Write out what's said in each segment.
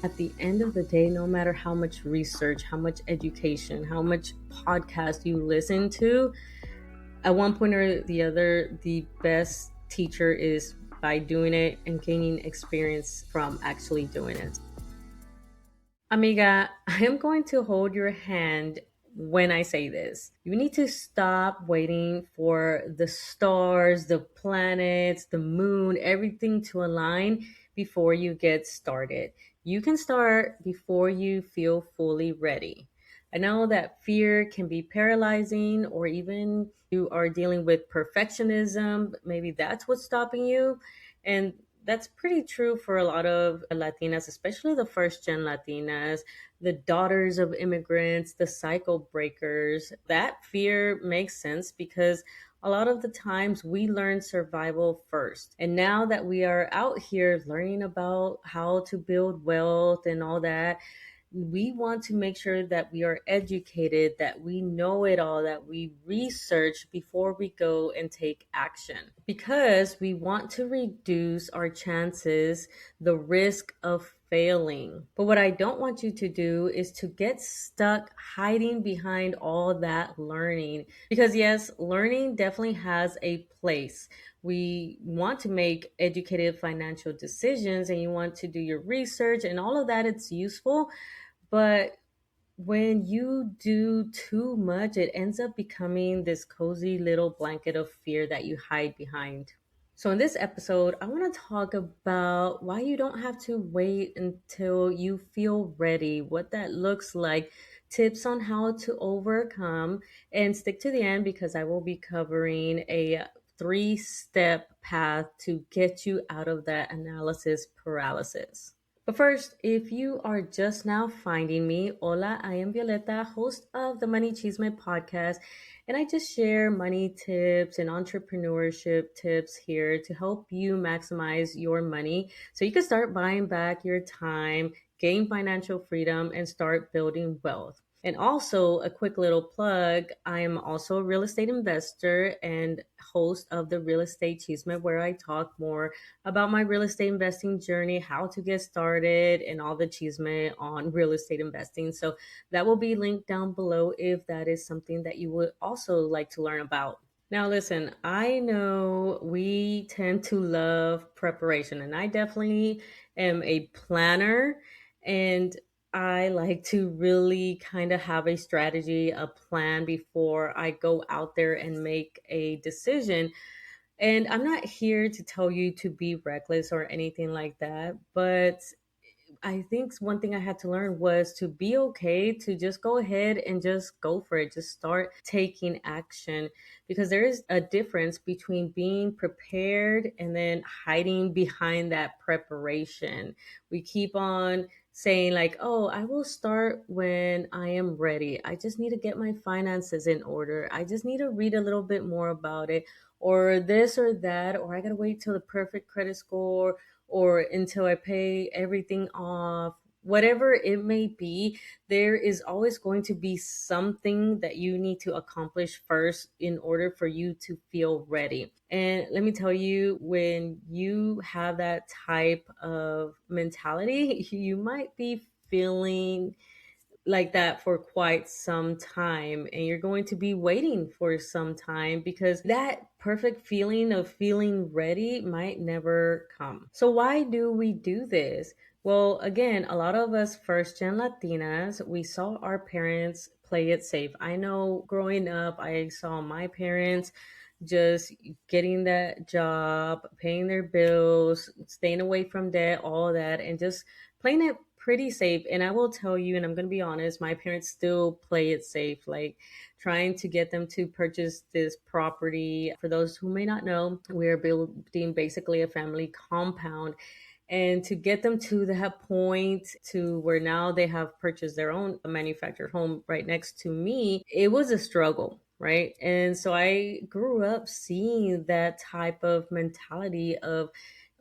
At the end of the day, no matter how much research, how much education, how much podcast you listen to, at one point or the other, the best teacher is by doing it and gaining experience from actually doing it. Amiga, I am going to hold your hand when I say this. You need to stop waiting for the stars, the planets, the moon, everything to align before you get started. You can start before you feel fully ready. I know that fear can be paralyzing, or even you are dealing with perfectionism. Maybe that's what's stopping you. And that's pretty true for a lot of Latinas, especially the first gen Latinas, the daughters of immigrants, the cycle breakers. That fear makes sense because a lot of the times we learn survival first. And now that we are out here learning about how to build wealth and all that, we want to make sure that we are educated, that we know it all, that we research before we go and take action. Because we want to reduce our chances, the risk of failing. But what I don't want you to do is to get stuck hiding behind all that learning. Because yes, learning definitely has a place. We want to make educated financial decisions and you want to do your research and all of that, it's useful. But when you do too much, it ends up becoming this cozy little blanket of fear that you hide behind. So, in this episode, I want to talk about why you don't have to wait until you feel ready, what that looks like, tips on how to overcome, and stick to the end because I will be covering a 3-step path to get you out of that analysis paralysis. But first, if you are just now finding me, hola, I am Violeta, host of the Money Chisme podcast, and I just share money tips and entrepreneurship tips here to help you maximize your money so you can start buying back your time, gain financial freedom, and start building wealth. And also, a quick little plug, I'm also a real estate investor and host of the Real Estate Chisme, where I talk more about my real estate investing journey, how to get started, and all the chisme on real estate investing. So that will be linked down below if that is something that you would also like to learn about. Now, listen, I know we tend to love preparation, and I definitely am a planner. And I like to really kind of have a strategy, a plan before I go out there and make a decision. And I'm not here to tell you to be reckless or anything like that, but I think one thing I had to learn was to be okay to just go ahead and just go for it. Just start taking action because there is a difference between being prepared and then hiding behind that preparation. We keep on saying, like, oh, I will start when I am ready. I just need to get my finances in order. I just need to read a little bit more about it, or this or that, or I got to wait till the perfect credit score or until I pay everything off, whatever it may be, there is always going to be something that you need to accomplish first in order for you to feel ready. And let me tell you, when you have that type of mentality, you might be feeling like that for quite some time, and you're going to be waiting for some time because that perfect feeling of feeling ready might never come. So why do we do this? Well, again, a lot of us first gen Latinas, we saw our parents play it safe. I know growing up, I saw my parents just getting that job, paying their bills, staying away from debt, all that, and just playing it pretty safe. And I will tell you, and I'm going to be honest, my parents still play it safe, like trying to get them to purchase this property. For those who may not know, we are building basically a family compound. And to get them to that point to where now they have purchased their own manufactured home right next to me, it was a struggle. Right. And so I grew up seeing that type of mentality of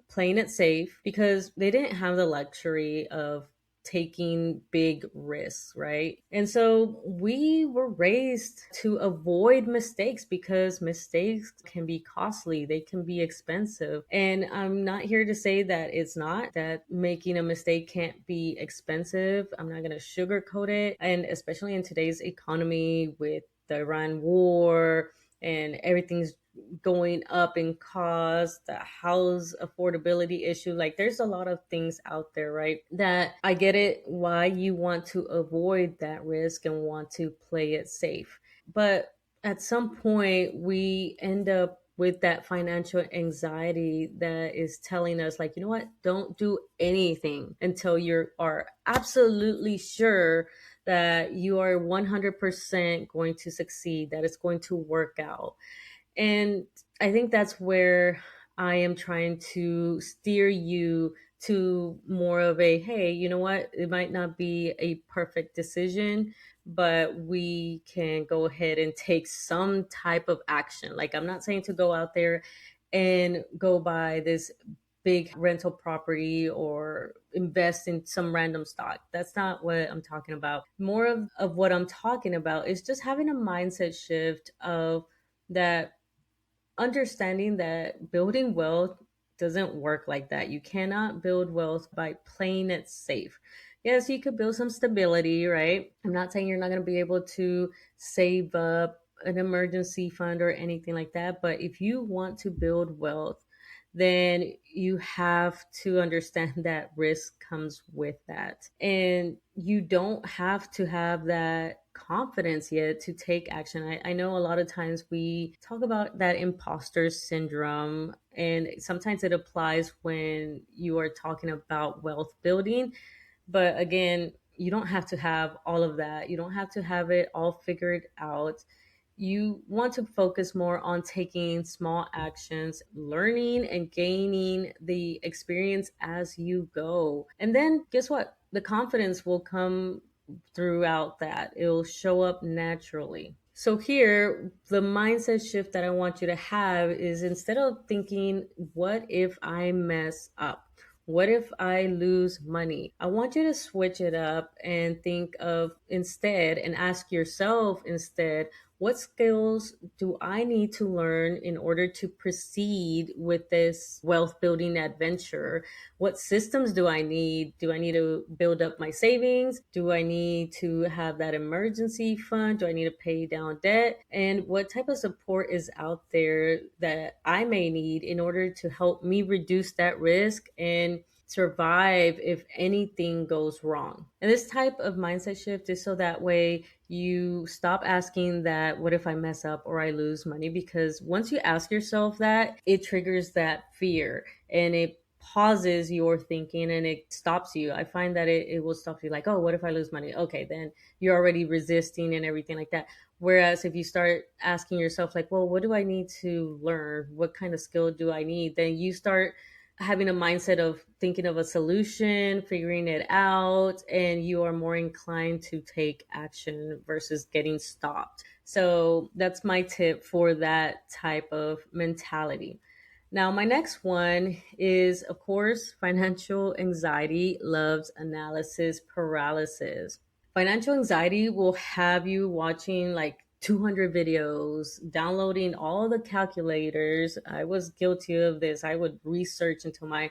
playing it safe because they didn't have the luxury of taking big risks, right? And so we were raised to avoid mistakes because mistakes can be costly, they can be expensive. And I'm not here to say that it's not, that making a mistake can't be expensive. I'm not going to sugarcoat it. And especially in today's economy with the Iran war and everything's going up in cost, the house affordability issue. Like there's a lot of things out there, right? That I get it why you want to avoid that risk and want to play it safe. But at some point, we end up with that financial anxiety that is telling us, like, you know what, don't do anything until you are absolutely sure that you are 100% going to succeed, that it's going to work out. And I think that's where I am trying to steer you to more of a, hey, you know what? It might not be a perfect decision, but we can go ahead and take some type of action. Like, I'm not saying to go out there and go buy this big rental property or invest in some random stock. That's not what I'm talking about. More of what I'm talking about is just having a mindset shift of that, understanding that building wealth doesn't work like that. You cannot build wealth by playing it safe. Yes, you could build some stability, right? I'm not saying you're not going to be able to save up an emergency fund or anything like that, but if you want to build wealth, then you have to understand that risk comes with that. And you don't have to have that confidence yet to take action. I know a lot of times we talk about that imposter syndrome, and sometimes it applies when you are talking about wealth building. But again, you don't have to have all of that. You don't have to have it all figured out. You want to focus more on taking small actions, learning and gaining the experience as you go. And then guess what? The confidence will come throughout that. It'll show up naturally. So here, the mindset shift that I want you to have is, instead of thinking, what if I mess up? What if I lose money? I want you to switch it up and think of instead, and ask yourself instead, what skills do I need to learn in order to proceed with this wealth building adventure? What systems do I need? Do I need to build up my savings? Do I need to have that emergency fund? Do I need to pay down debt? And what type of support is out there that I may need in order to help me reduce that risk and survive if anything goes wrong? And this type of mindset shift is so that way you stop asking that, what if I mess up or I lose money? Because once you ask yourself that, it triggers that fear and it pauses your thinking and it stops you. I find that it will stop you, like, oh, what if I lose money? Okay, then you're already resisting and everything like that. Whereas if you start asking yourself, like, well, what do I need to learn? What kind of skill do I need? Then you start having a mindset of thinking of a solution, figuring it out, and you are more inclined to take action versus getting stopped. So that's my tip for that type of mentality. Now, my next one is, of course, financial anxiety loves analysis paralysis. Financial anxiety will have you watching like 200 videos, downloading all the calculators. I was guilty of this. I would research until my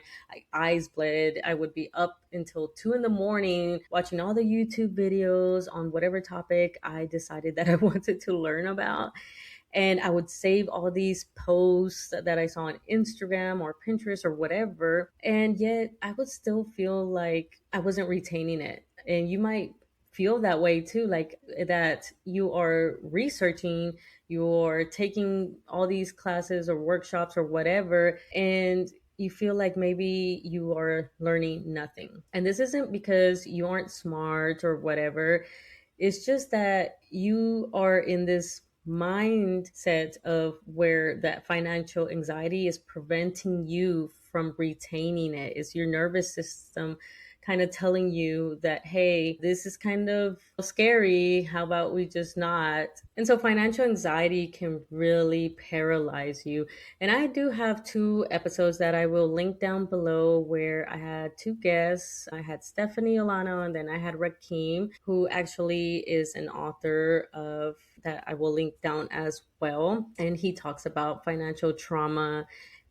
eyes bled. I would be up until 2 in the morning watching all the YouTube videos on whatever topic I decided that I wanted to learn about. And I would save all these posts that I saw on Instagram or Pinterest or whatever. And yet I would still feel like I wasn't retaining it. And you might feel that way too, like that you are researching, you're taking all these classes or workshops or whatever, and you feel like maybe you are learning nothing. And this isn't because you aren't smart or whatever. It's just that you are in this mindset of where that financial anxiety is preventing you from retaining it. It's your nervous system kind of telling you that, hey, this is kind of scary. How about we just not? And so financial anxiety can really paralyze you. And I do have two episodes that I will link down below where I had two guests. I had Stephanie Olano and then I had Rakim, who actually is an author of that I will link down as well. And he talks about financial trauma,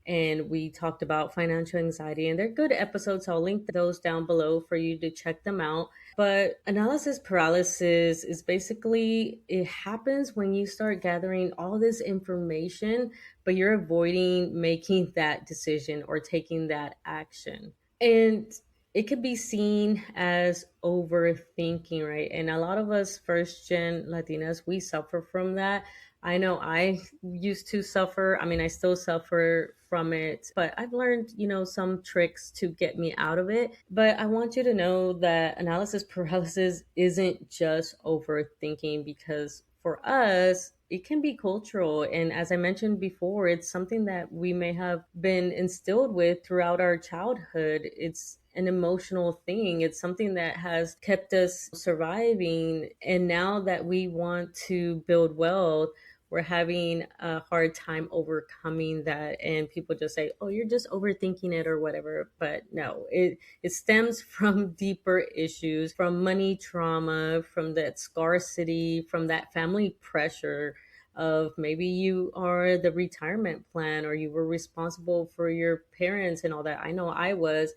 and we talked about financial anxiety, and they're good episodes. So I'll link those down below for you to check them out. But analysis paralysis is basically, it happens when you start gathering all this information, but you're avoiding making that decision or taking that action. And it could be seen as overthinking, right? And a lot of us first gen Latinas, we suffer from that. I know I used to suffer. I mean, I still suffer from it, but I've learned, some tricks to get me out of it. But I want you to know that analysis paralysis isn't just overthinking, because for us, it can be cultural. And as I mentioned before, it's something that we may have been instilled with throughout our childhood. It's an emotional thing. It's something that has kept us surviving. And now that we want to build wealth, we're having a hard time overcoming that. And people just say, oh, you're just overthinking it or whatever. But no, it stems from deeper issues, from money trauma, from that scarcity, from that family pressure of maybe you are the retirement plan or you were responsible for your parents and all that. I know I was.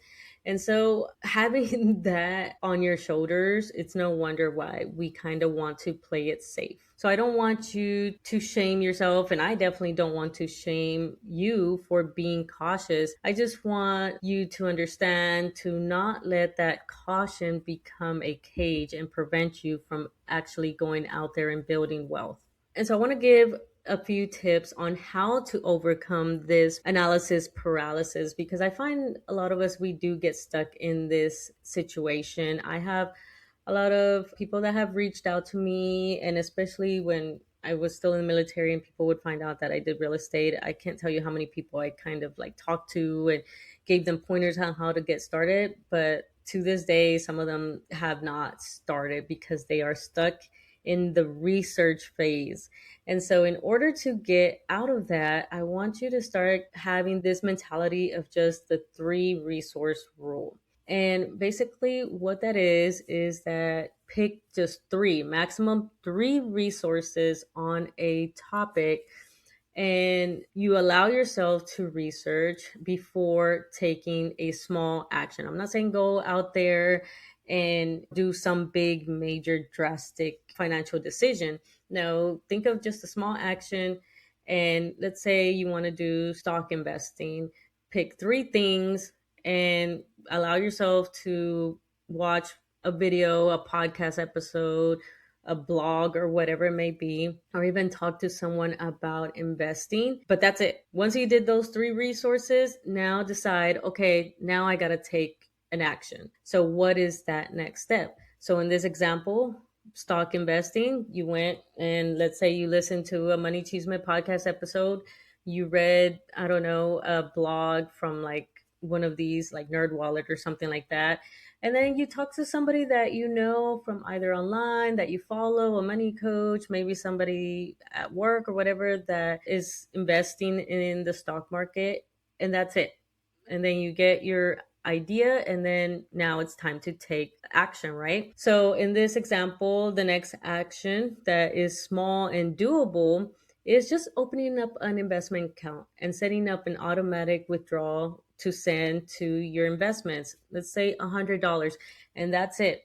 And so having that on your shoulders, it's no wonder why we kind of want to play it safe. So I don't want you to shame yourself, and I definitely don't want to shame you for being cautious. I just want you to understand to not let that caution become a cage and prevent you from actually going out there and building wealth. And so I want to give a few tips on how to overcome this analysis paralysis, because I find a lot of us, we do get stuck in this situation. I have a lot of people that have reached out to me, and especially when I was still in the military and people would find out that I did real estate. I can't tell you how many people I kind of like talked to and gave them pointers on how to get started. But to this day, some of them have not started because they are stuck in the research phase. And so, in order to get out of that, I want you to start having this mentality of just the three resource rule. And basically, what that is that pick just three, maximum three resources on a topic, and you allow yourself to research before taking a small action. I'm not saying go out there and do some big, major, drastic financial decision. No, think of just a small action. And let's say you want to do stock investing, pick three things and allow yourself to watch a video, a podcast episode, a blog, or whatever it may be, or even talk to someone about investing. But that's it. Once you did those three resources, now decide, okay, now I got to take an action. So what is that next step? So in this example, stock investing, you went and let's say you listened to a Money Cheeseman podcast episode. You read, I don't know, a blog from like one of these like Nerd Wallet or something like that. And then you talk to somebody that you know from either online that you follow, a money coach, maybe somebody at work or whatever that is investing in the stock market. And that's it. And then you get your idea, and then now it's time to take action, right? So in this example, the next action that is small and doable is just opening up an investment account and setting up an automatic withdrawal to send to your investments. Let's say $100, and that's it.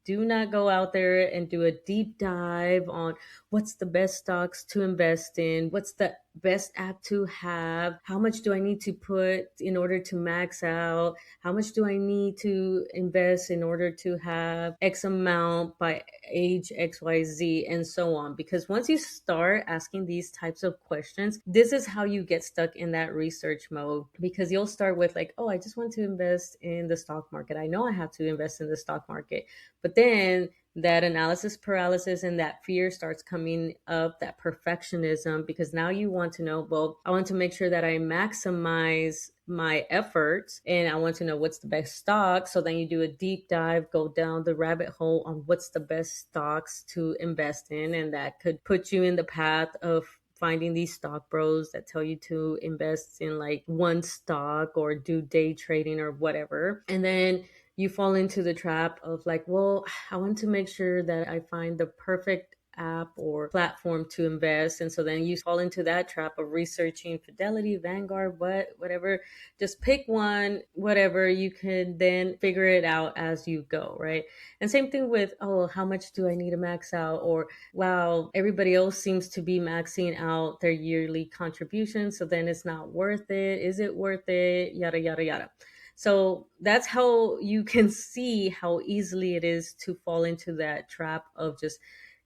Do not go out there and do a deep dive on what's the best stocks to invest in, what's the best app to have, how much do I need to put in order to max out, how much do I need to invest in order to have X amount by age XYZ, and so on. Because once you start asking these types of questions, this is how you get stuck in that research mode, because you'll start with like, oh, I just want to invest in the stock market. I know I have to invest in the stock market. But then that analysis paralysis and that fear starts coming up, that perfectionism, because now you want to know, well, I want to make sure that I maximize my efforts and I want to know what's the best stock. So then you do a deep dive, go down the rabbit hole on what's the best stocks to invest in. And that could put you in the path of finding these stock bros that tell you to invest in like one stock or do day trading or whatever. And then you fall into the trap of like, well, I want to make sure that I find the perfect app or platform to invest. And so then you fall into that trap of researching Fidelity, Vanguard, whatever. Just pick one, whatever. You can then figure it out as you go, right? And same thing with, oh, how much do I need to max out? Or wow, everybody else seems to be maxing out their yearly contribution. So then it's not worth it. Is it worth it? Yada, yada, yada. So that's how you can see how easily it is to fall into that trap of just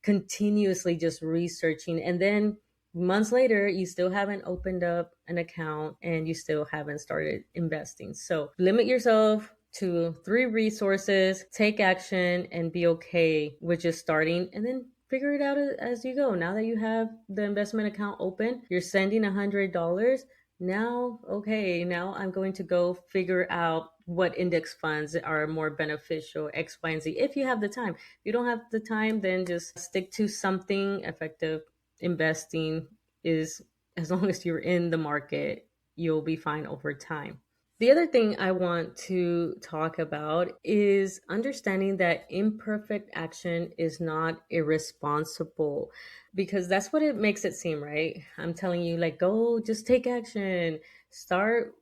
continuously just researching. And then months later, you still haven't opened up an account and you still haven't started investing. So limit yourself to 3 resources, take action, and be okay with just starting, and then figure it out as you go. Now that you have the investment account open, you're sending $100. Now, okay, now I'm going to go figure out what index funds are more beneficial, X, Y, and Z, if you have the time. If you don't have the time, then just stick to something effective. Investing is, as long as you're in the market, you'll be fine over time. The other thing I want to talk about is understanding that imperfect action is not irresponsible, because that's what it makes it seem, right? I'm telling you, like, go, just take action, start,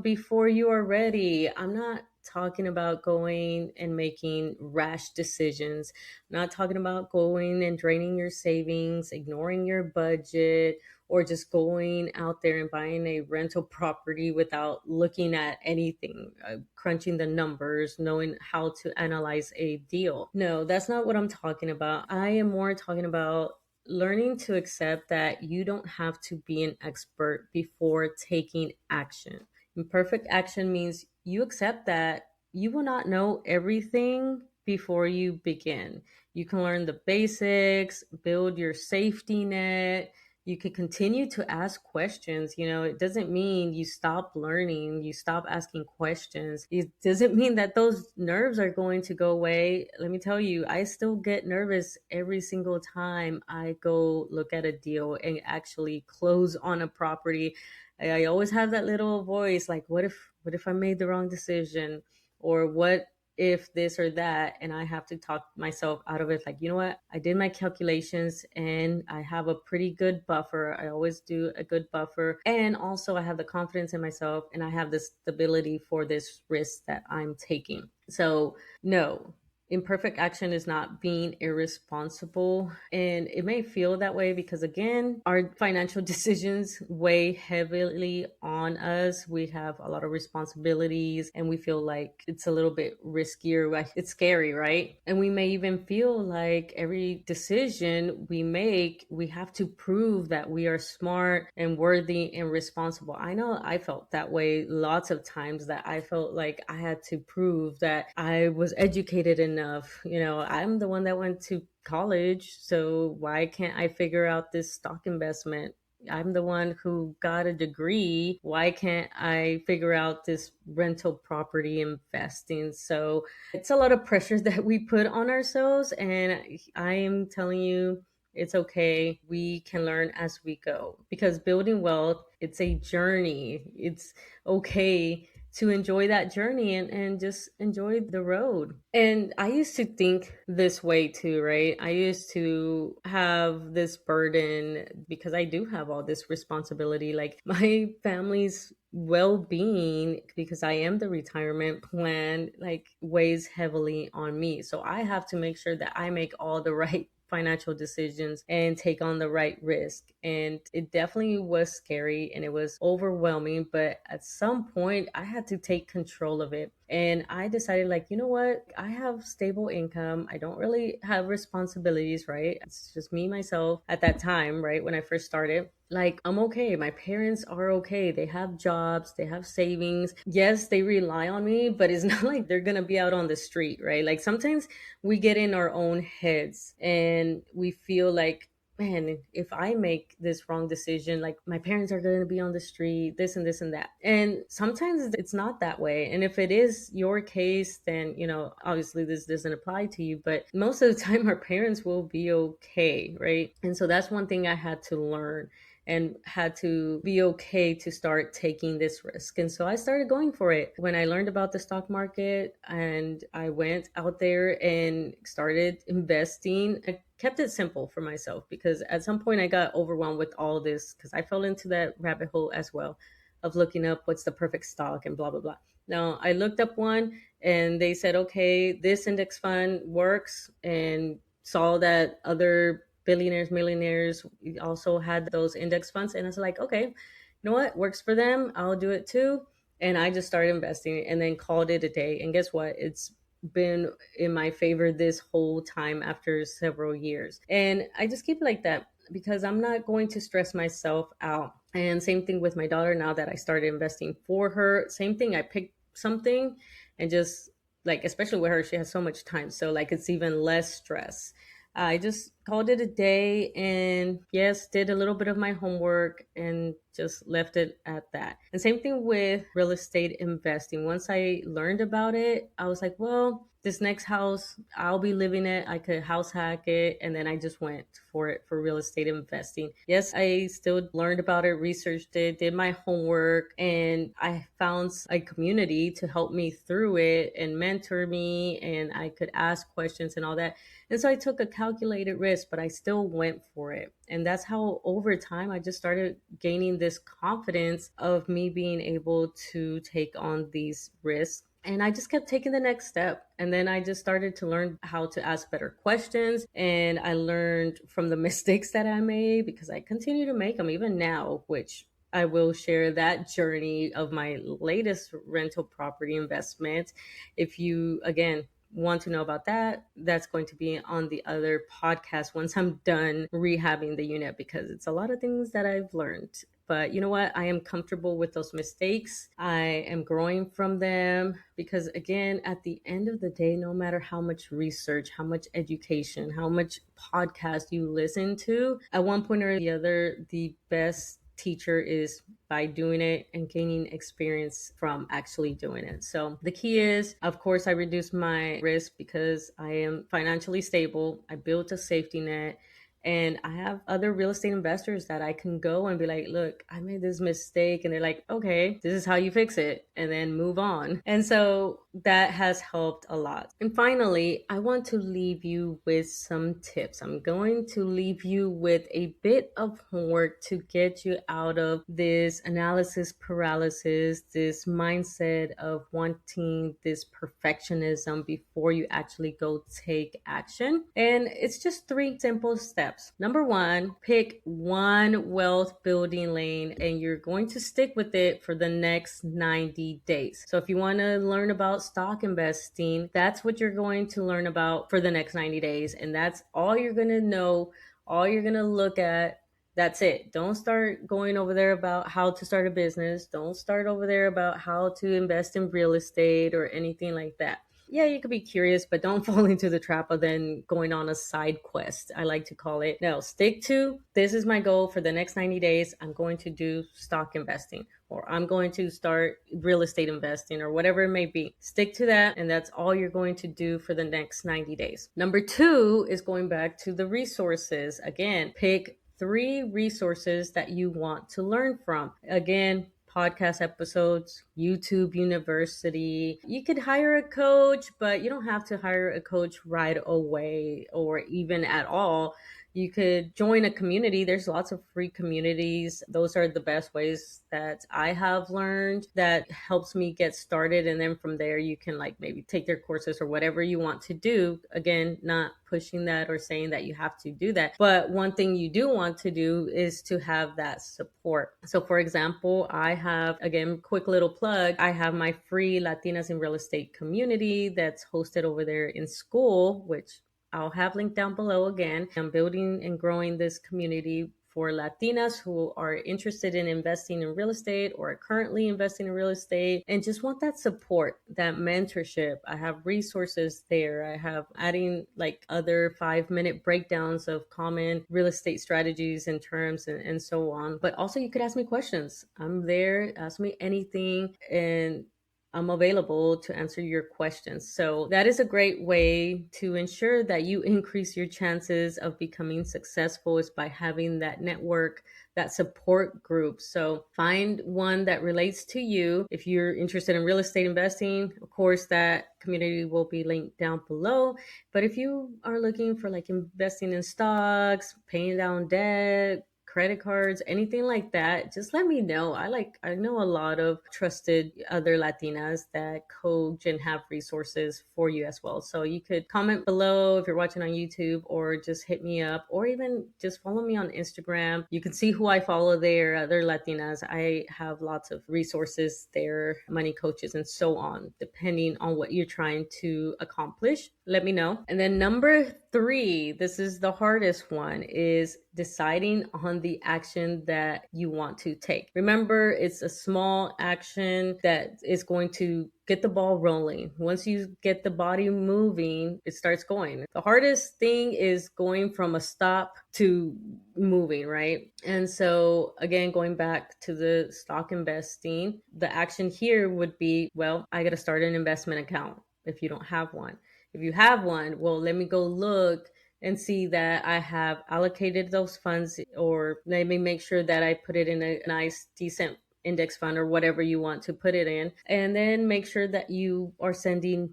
before you are ready. I'm not talking about going and making rash decisions. I'm not talking about going and draining your savings, ignoring your budget, or just going out there and buying a rental property without looking at anything, crunching the numbers, knowing how to analyze a deal. No, that's not what I'm talking about. I am more talking about learning to accept that you don't have to be an expert before taking action. Imperfect action means you accept that you will not know everything before you begin. You can learn the basics, build your safety net. You could continue to ask questions. It doesn't mean you stop learning, you stop asking questions. It doesn't mean that those nerves are going to go away. Let me tell you, I still get nervous every single time I go look at a deal and actually close on a property. I always have that little voice like, what if I made the wrong decision? Or what if this or that? And I have to talk myself out of it. Like, you know what? I did my calculations and I have a pretty good buffer. I always do a good buffer. And also I have the confidence in myself and I have the stability for this risk that I'm taking. So no, imperfect action is not being irresponsible. And it may feel that way because, again, our financial decisions weigh heavily on us. We have a lot of responsibilities and we feel like it's a little bit riskier. Like, it's scary, right? And we may even feel like every decision we make, we have to prove that we are smart and worthy and responsible. I know I felt that way lots of times, that I felt like I had to prove that I was educated enough. I'm the one that went to college, so why can't I figure out this stock investment? I'm the one who got a degree. Why can't I figure out this rental property investing? So it's a lot of pressure that we put on ourselves. And I am telling you, it's okay. We can learn as we go, because building wealth, it's a journey. It's okay to enjoy that journey and just enjoy the road. And I used to think this way too, right? I used to have this burden because I do have all this responsibility, like my family's well-being, because I am the retirement plan, like weighs heavily on me. So I have to make sure that I make all the right financial decisions and take on the right risk. And it definitely was scary and it was overwhelming. But at some point, I had to take control of it. And I decided, like, you know what? I have stable income. I don't really have responsibilities, right? It's just me, myself at that time, right? When I first started, like, I'm okay. My parents are okay. They have jobs, they have savings. Yes, they rely on me, but it's not like they're gonna be out on the street, right? Like sometimes we get in our own heads and we feel like, man, if I make this wrong decision, like my parents are going to be on the street, this and this and that. And sometimes it's not that way. And if it is your case, then, obviously this doesn't apply to you, but most of the time our parents will be okay, right? And so that's one thing I had to learn and had to be okay to start taking this risk. And so I started going for it. When I learned about the stock market and I went out there and started investing, I kept it simple for myself because at some point I got overwhelmed with all this because I fell into that rabbit hole as well of looking up what's the perfect stock and blah, blah, blah. Now, I looked up one and they said, okay, this index fund works, and saw that other billionaires, millionaires also had those index funds. And I was like, okay, you know what? Works for them. I'll do it too. And I just started investing and then called it a day. And guess what? It's been in my favor this whole time after several years. And I just keep it like that because I'm not going to stress myself out. And same thing with my daughter now that I started investing for her. Same thing. I picked something and just like, especially with her, she has so much time. So like it's even less stress. I just called it a day and yes, did a little bit of my homework and just left it at that. And same thing with real estate investing. Once I learned about it, I was like, well, this next house, I'll be living it. I could house hack it. And then I just went for it for real estate investing. Yes, I still learned about it, researched it, did my homework, and I found a community to help me through it and mentor me, and I could ask questions and all that. And so I took a calculated risk, but I still went for it. And that's how over time I just started gaining this confidence of me being able to take on these risks. And I just kept taking the next step. And then I just started to learn how to ask better questions. And I learned from the mistakes that I made because I continue to make them even now, which I will share that journey of my latest rental property investment. If you, again, want to know about that, that's going to be on the other podcast once I'm done rehabbing the unit because it's a lot of things that I've learned. But you know what? I am comfortable with those mistakes. I am growing from them because, again, at the end of the day, no matter how much research, how much education, how much podcast you listen to, at one point or the other, the best teacher is by doing it and gaining experience from actually doing it. So the key is, of course, I reduced my risk because I am financially stable. I built a safety net. And I have other real estate investors that I can go and be like, look, I made this mistake. And they're like, okay, this is how you fix it. And then move on. And so that has helped a lot. And finally, I want to leave you with some tips. I'm going to leave you with a bit of homework to get you out of this analysis paralysis, this mindset of wanting this perfectionism before you actually go take action. And it's just 3 simple steps. Number 1, pick one wealth building lane and you're going to stick with it for the next 90 days. So if you want to learn about stock investing, that's what you're going to learn about for the next 90 days. And that's all you're going to know, all you're going to look at. That's it. Don't start going over there about how to start a business. Don't start over there about how to invest in real estate or anything like that. Yeah, you could be curious, but don't fall into the trap of then going on a side quest, I like to call it. No, stick to, this is my goal for the next 90 days. I'm going to do stock investing, or I'm going to start real estate investing, or whatever it may be. Stick to that, and that's all you're going to do for the next 90 days. Number 2 is going back to the resources. Again, pick 3 resources that you want to learn from. Again, podcast episodes, YouTube University. You could hire a coach, but you don't have to hire a coach right away or even at all. You could join a community. There's lots of free communities. Those are the best ways that I have learned that helps me get started. And then from there, you can like maybe take their courses or whatever you want to do. Again, not pushing that or saying that you have to do that. But one thing you do want to do is to have that support. So for example, I have, again, quick little plug, I have my free Latinas in real estate community that's hosted over there in school, which I'll have linked down below. Again, I'm building and growing this community for Latinas who are interested in investing in real estate or are currently investing in real estate and just want that support, that mentorship. I have resources there. I have adding like other 5-minute breakdowns of common real estate strategies and terms and so on. But also you could ask me questions. I'm there. Ask me anything. And I'm available to answer your questions. So that is a great way to ensure that you increase your chances of becoming successful is by having that network, that support group. So find one that relates to you. If you're interested in real estate investing, of course, that community will be linked down below. But if you are looking for like investing in stocks, paying down debt, credit cards, anything like that, just let me know. I know a lot of trusted other Latinas that coach and have resources for you as well. So you could comment below if you're watching on YouTube, or just hit me up, or even just follow me on Instagram. You can see who I follow there, other Latinas. I have lots of resources there, money coaches and so on, depending on what you're trying to accomplish. Let me know. And then number 3, this is the hardest one, is deciding on the action that you want to take. Remember, it's a small action that is going to get the ball rolling. Once you get the body moving, it starts going. The hardest thing is going from a stop to moving, right? And so again, going back to the stock investing, the action here would be, well, I got to start an investment account if you don't have one. If you have one, well, let me go look and see that I have allocated those funds, or let me make sure that I put it in a nice, decent index fund or whatever you want to put it in. And then make sure that you are sending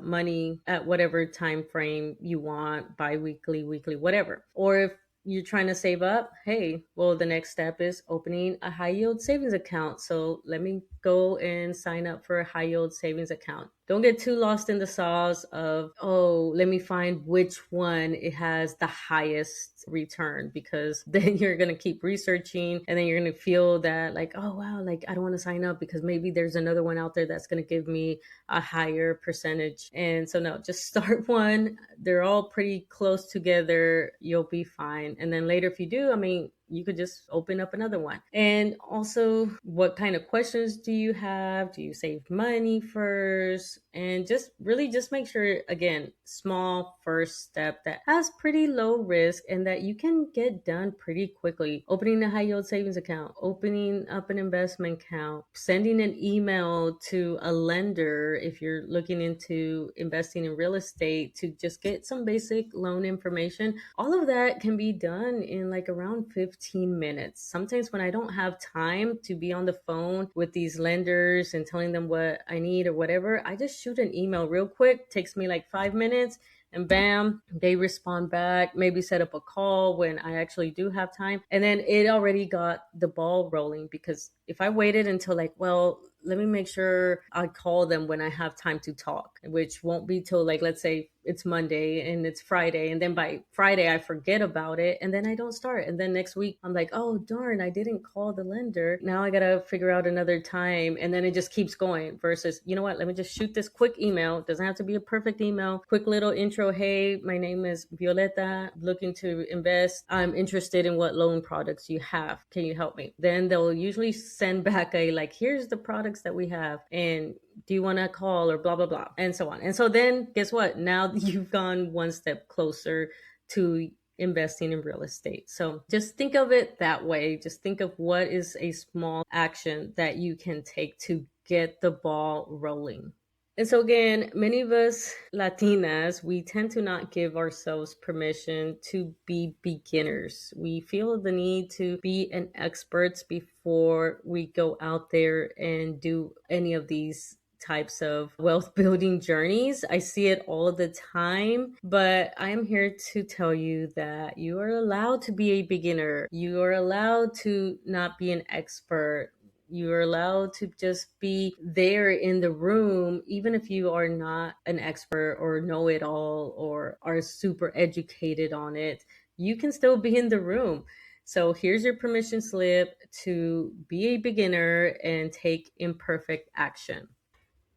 money at whatever time frame you want, bi-weekly, weekly, whatever. Or if you're trying to save up, hey, well, the next step is opening a high yield savings account. So let me go and sign up for a high yield savings account. Don't get too lost in the sauce of, oh, let me find which one it has the highest return, because then you're going to keep researching and then you're going to feel that like, oh, wow, like I don't want to sign up because maybe there's another one out there that's going to give me a higher percentage. And so no, just start one. They're all pretty close together. You'll be fine. And then later, if you do, I mean, you could just open up another one. And also, what kind of questions do you have? Do you save money first? And just really just make sure, again, small first step that has pretty low risk and that you can get done pretty quickly. Opening a high yield savings account, opening up an investment account, sending an email to a lender if you're looking into investing in real estate to just get some basic loan information. All of that can be done in like around 15 minutes. Sometimes when I don't have time to be on the phone with these lenders and telling them what I need or whatever, I just shoot an email real quick. Takes me like 5 minutes. And bam, they respond back, maybe set up a call when I actually do have time. And then it already got the ball rolling, because if I waited until like, well, let me make sure I call them when I have time to talk, which won't be till like, let's say it's Monday and it's Friday. And then by Friday, I forget about it and then I don't start. And then next week, I'm like, oh, darn, I didn't call the lender. Now I got to figure out another time. And then it just keeps going versus, you know what, let me just shoot this quick email. It doesn't have to be a perfect email. Quick little intro. Hey, my name is Violeta, looking to invest. I'm interested in what loan products you have. Can you help me? Then they'll usually send back a like, here's the products that we have. And do you want to call or blah, blah, blah, and so on. And so then guess what? Now you've gone one step closer to investing in real estate. So just think of it that way. Just think of what is a small action that you can take to get the ball rolling. And so again, many of us Latinas, we tend to not give ourselves permission to be beginners. We feel the need to be an expert before we go out there and do any of these types of wealth building journeys. I see it all the time, but I am here to tell you that you are allowed to be a beginner. You are allowed to not be an expert. You are allowed to just be there in the room, even if you are not an expert or know it all or are super educated on it. You can still be in the room. So here's your permission slip to be a beginner and take imperfect action.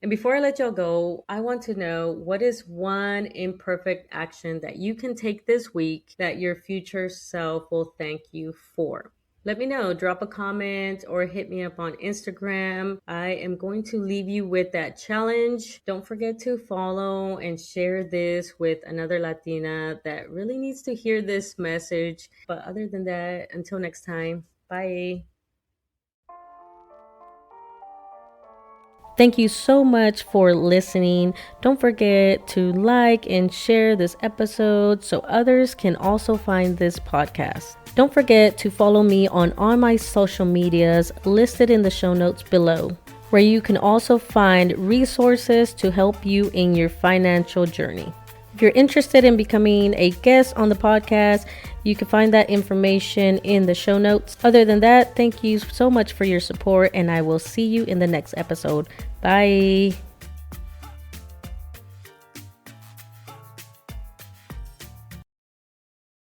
And before I let y'all go, I want to know, what is one imperfect action that you can take this week that your future self will thank you for? Let me know. Drop a comment or hit me up on Instagram. I am going to leave you with that challenge. Don't forget to follow and share this with another Latina that really needs to hear this message. But other than that, until next time, bye. Thank you so much for listening. Don't forget to like and share this episode so others can also find this podcast. Don't forget to follow me on all my social medias listed in the show notes below, where you can also find resources to help you in your financial journey. If you're interested in becoming a guest on the podcast, you can find that information in the show notes. Other than that, thank you so much for your support, and I will see you in the next episode. Bye.